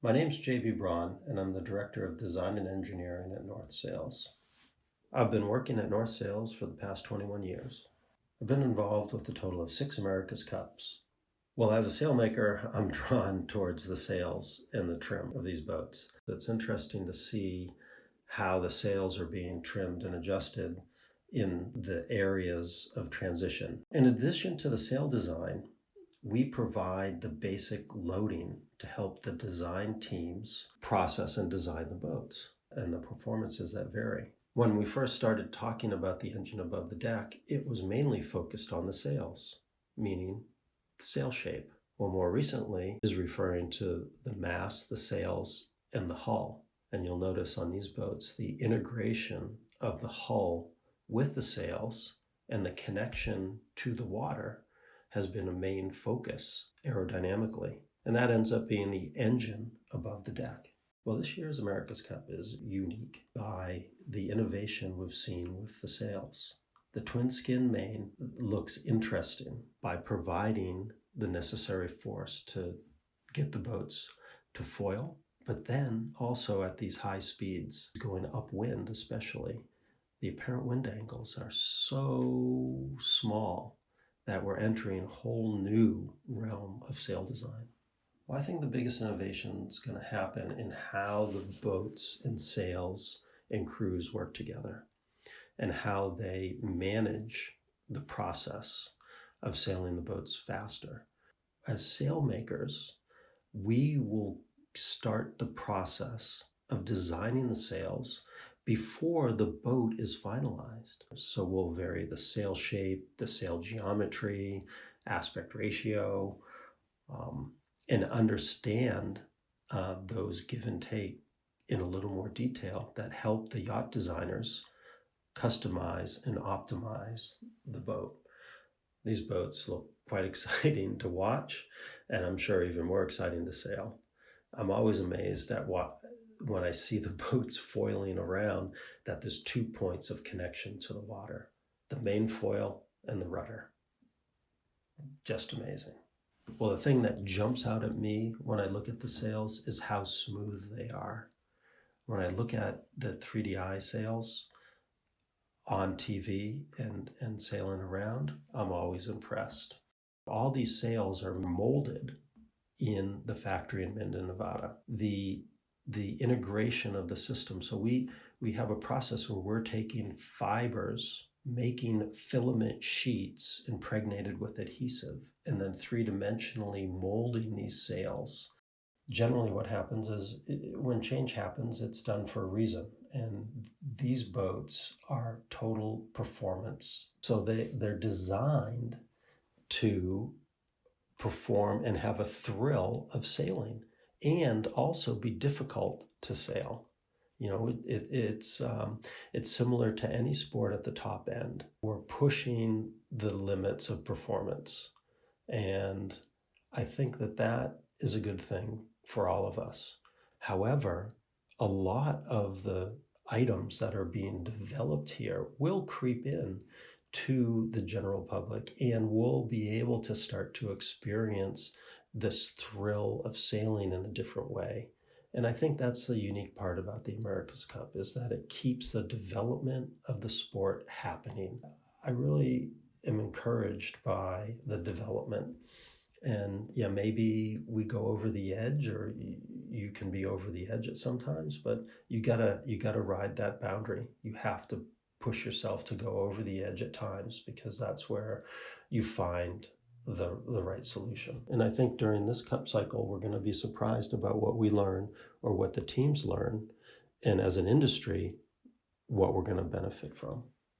My name's JB Braun, and I'm the Director of Design and Engineering at North Sails. I've been working at North Sails for the past 21 years. I've been involved with a total of 6 America's Cups. Well, as a sailmaker, I'm drawn towards the sails and the trim of these boats. It's interesting to see how the sails are being trimmed and adjusted in the areas of transition. In addition to the sail design, we provide the basic loading to help the design teams process and design the boats and the performances that vary. When we first started talking about the engine above the deck, it was mainly focused on the sails, meaning the sail shape. Well, more recently is referring to the mast, the sails, and the hull. And you'll notice on these boats, the integration of the hull with the sails and the connection to the water has been a main focus aerodynamically. And that ends up being the engine above the deck. Well, this year's America's Cup is unique by the innovation we've seen with the sails. The twin skin main looks interesting by providing the necessary force to get the boats to foil, but then also at these high speeds, going upwind especially, the apparent wind angles are so small that we're entering a whole new realm of sail design. Well, I think the biggest innovation is going to happen in how the boats and sails and crews work together and how they manage the process of sailing the boats faster. As sailmakers, we will start the process of designing the sails before the boat is finalized. So we'll vary the sail shape, the sail geometry, aspect ratio, and understand those give and take in a little more detail that help the yacht designers customize and optimize the boat. These boats look quite exciting to watch, and I'm sure even more exciting to sail. I'm always amazed at when I see the boats foiling around, that there's 2 points of connection to the water, the main foil and the rudder. Just amazing. Well, the thing that jumps out at me when I look at the sails is how smooth they are. When I look at the 3DI sails on TV and sailing around, I'm always impressed. All these sails are molded in the factory in Minden, Nevada. The integration of the system. So we have a process where we're taking fibers, making filament sheets impregnated with adhesive, and then 3-dimensionally molding these sails. Generally what happens is when change happens, it's done for a reason. And these boats are total performance. So they're designed to perform and have a thrill of sailing, and also be difficult to sail. You know, it's similar to any sport at the top end. We're pushing the limits of performance. And I think that is a good thing for all of us. However, a lot of the items that are being developed here will creep in to the general public, and we'll be able to start to experience this thrill of sailing in a different way. And I think that's the unique part about the America's Cup, is that it keeps the development of the sport happening. I really am encouraged by the development. And yeah, maybe we go over the edge, or you can be over the edge at sometimes, but you gotta ride that boundary. You have to push yourself to go over the edge at times, because that's where you find the right solution. And I think during this cup cycle, we're going to be surprised about what we learn, or what the teams learn, and as an industry, what we're going to benefit from.